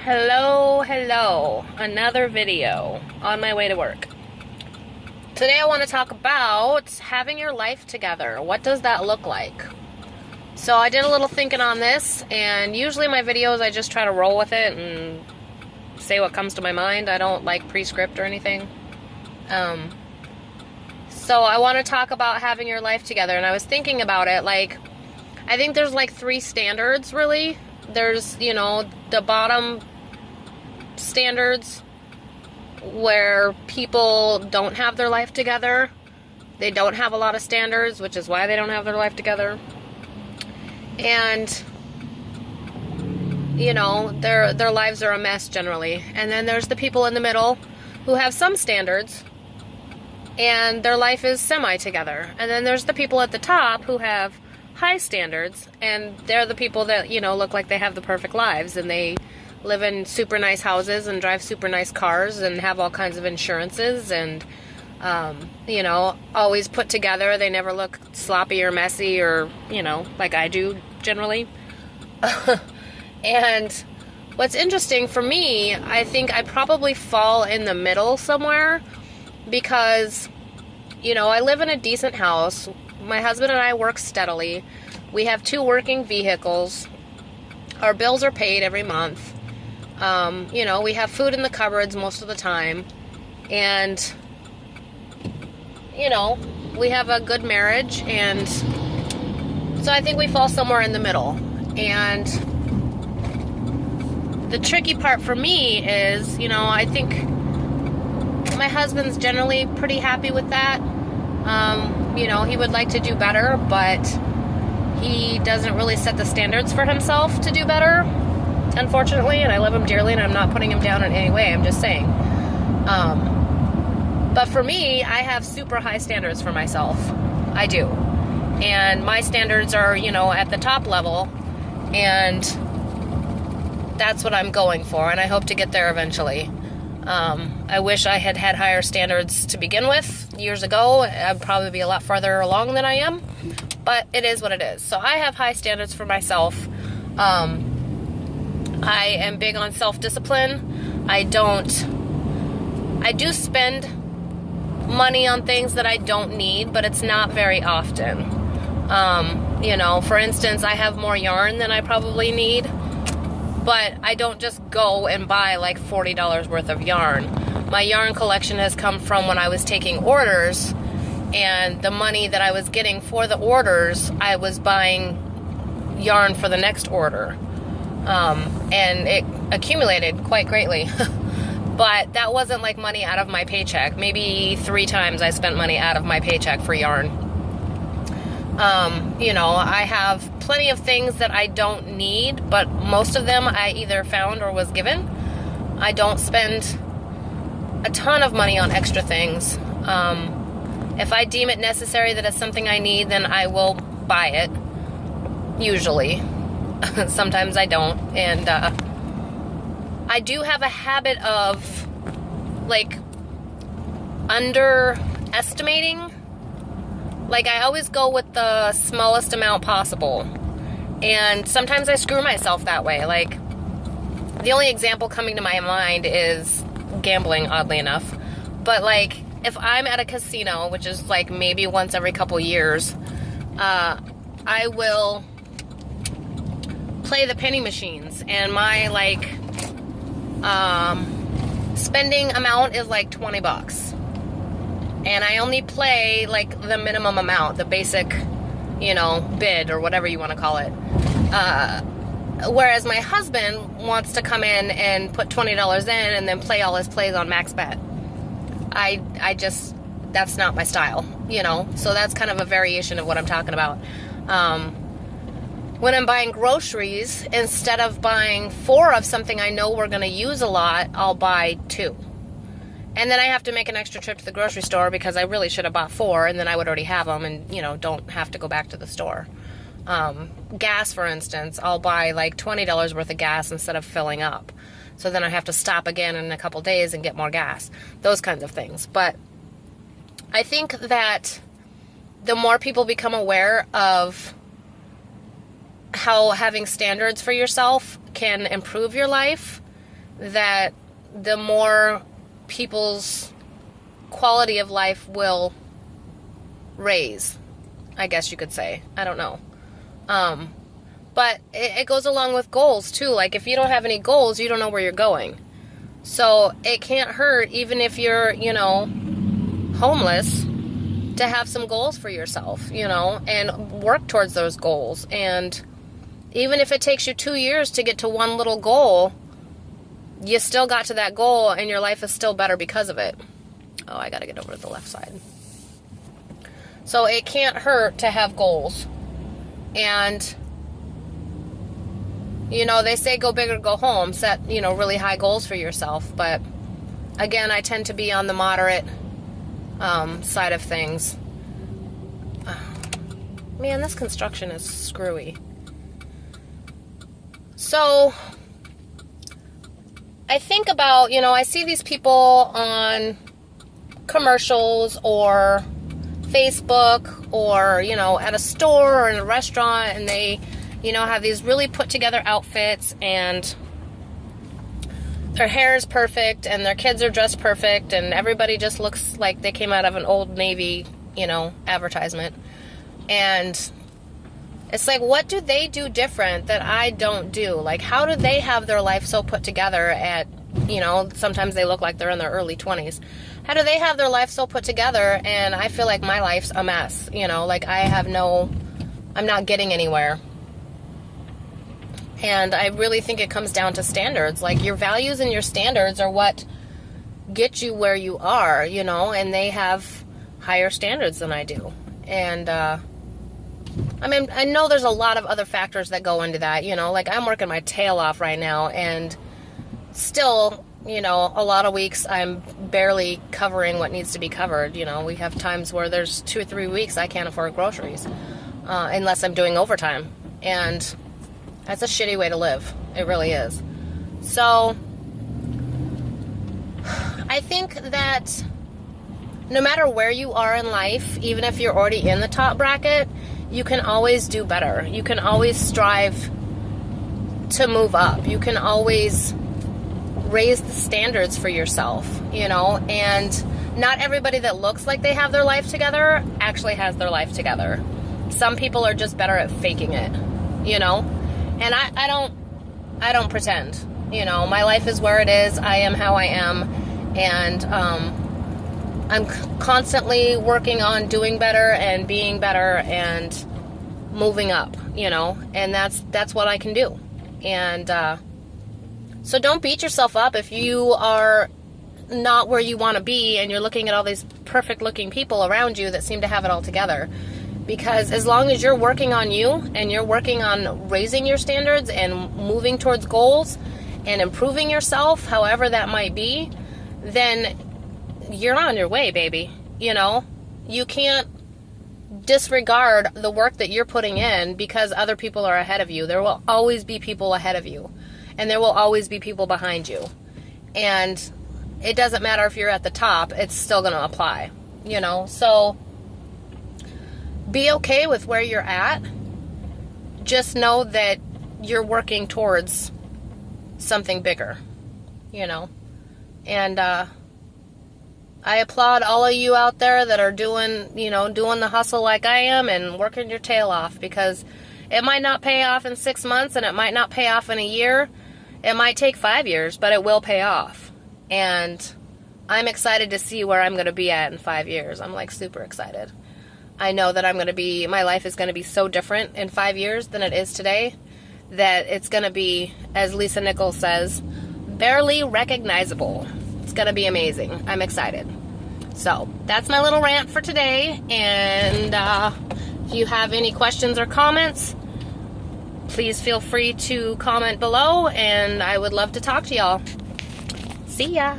Hello, another video on my way to work. Today I want to talk about having your life together. What does that look like? So I did a little thinking on this, and usually my videos I just try to roll with it and say what comes to my mind. I don't like pre-script or anything. So I want to talk about having your life together, and I was thinking about it, like, I think there's like 3 standards really. There's, the bottom standards where people don't have their life together. They don't have a lot of standards, which is why they don't have their life together. And, their lives are a mess generally. And then there's the people in the middle who have some standards and their life is semi-together. And then there's the people at the top who have high standards, and they're the people that, look like they have the perfect lives, and they live in super nice houses and drive super nice cars and have all kinds of insurances and, always put together. They never look sloppy or messy or, like I do generally. And what's interesting for me, I think I probably fall in the middle somewhere because, I live in a decent house. My husband and I work steadily. We have 2 working vehicles. Our bills are paid every month. We have food in the cupboards most of the time. And, we have a good marriage. And so I think we fall somewhere in the middle. And the tricky part for me is, I think my husband's generally pretty happy with that. He would like to do better, but he doesn't really set the standards for himself to do better, unfortunately, and I love him dearly, and I'm not putting him down in any way, I'm just saying. But for me, I have super high standards for myself. I do. And my standards are, at the top level, and that's what I'm going for, and I hope to get there eventually. I wish I had had higher standards to begin with years ago. I'd probably be a lot farther along than I am, but it is what it is. So I have high standards for myself. I am big on self-discipline. I do spend money on things that I don't need, but it's not very often. For instance, I have more yarn than I probably need, but I don't just go and buy like $40 worth of yarn. My yarn collection has come from when I was taking orders, and the money that I was getting for the orders, I was buying yarn for the next order. And it accumulated quite greatly. But that wasn't like money out of my paycheck. Maybe 3 times I spent money out of my paycheck for yarn. I have plenty of things that I don't need, but most of them I either found or was given. I don't spend a ton of money on extra things. If I deem it necessary that it's something I need, then I will buy it. Usually. Sometimes I don't. And I do have a habit of, like, underestimating. Like, I always go with the smallest amount possible. And sometimes I screw myself that way. Like, the only example coming to my mind is gambling, oddly enough. But, like, if I'm at a casino, which is, like, maybe once every couple years, I will play the penny machines. And my, like, spending amount is, like, $20. And I only play, like, the minimum amount, the basic, bid or whatever you want to call it. Whereas my husband wants to come in and put $20 in and then play all his plays on max bet. That's not my style, So that's kind of a variation of what I'm talking about. When I'm buying groceries, instead of buying 4 of something I know we're going to use a lot, I'll buy 2. And then I have to make an extra trip to the grocery store because I really should have bought 4, and then I would already have them and, don't have to go back to the store. Gas, for instance, I'll buy like $20 worth of gas instead of filling up. So then I have to stop again in a couple days and get more gas. Those kinds of things. But I think that the more people become aware of how having standards for yourself can improve your life, that the more people's quality of life will raise, I guess you could say. I don't know. But it goes along with goals too. Like if you don't have any goals, you don't know where you're going. So it can't hurt, even if you're, homeless, to have some goals for yourself, and work towards those goals. And even if it takes you 2 years to get to one little goal, you still got to that goal and your life is still better because of it. Oh, I gotta get over to the left side. So it can't hurt to have goals. And, they say go big or go home. Set, really high goals for yourself. But, again, I tend to be on the moderate side of things. Man, this construction is screwy. So, I think about, I see these people on commercials or Facebook or, at a store or in a restaurant, and they, have these really put together outfits, and their hair is perfect and their kids are dressed perfect, and everybody just looks like they came out of an Old Navy, advertisement. And it's like, what do they do different that I don't do? Like, how do they have their life so put together at, sometimes they look like they're in their early 20s. How do they have their life so put together and I feel like my life's a mess? Like I'm not getting anywhere. And I really think it comes down to standards. Like, your values and your standards are what get you where you are, and they have higher standards than I do. And, I know there's a lot of other factors that go into that, like I'm working my tail off right now, and still, a lot of weeks I'm barely covering what needs to be covered. We have times where there's 2 or 3 weeks I can't afford groceries, unless I'm doing overtime. And that's a shitty way to live. It really is. So, I think that no matter where you are in life, even if you're already in the top bracket, you can always do better. You can always strive to move up. You can always raise the standards for yourself, and not everybody that looks like they have their life together actually has their life together. Some people are just better at faking it, and I don't pretend, my life is where it is. I am how I am, and I'm constantly working on doing better and being better and moving up, and that's what I can do. And so don't beat yourself up if you are not where you want to be and you're looking at all these perfect looking people around you that seem to have it all together. Because as long as you're working on you and you're working on raising your standards and moving towards goals and improving yourself, however that might be, then you're on your way, baby. You can't disregard the work that you're putting in because other people are ahead of you. There will always be people ahead of you, and there will always be people behind you. And it doesn't matter if you're at the top, it's still going to apply, So be okay with where you're at. Just know that you're working towards something bigger, And I applaud all of you out there that are doing the hustle like I am and working your tail off, because it might not pay off in 6 months and it might not pay off in a year. It might take 5 years, but it will pay off. And I'm excited to see where I'm going to be at in 5 years. I'm like super excited. I know that my life is going to be so different in 5 years than it is today, that it's going to be, as Lisa Nichols says, barely recognizable. It's going to be amazing. I'm excited. So that's my little rant for today. And if you have any questions or comments, please feel free to comment below, and I would love to talk to y'all. See ya.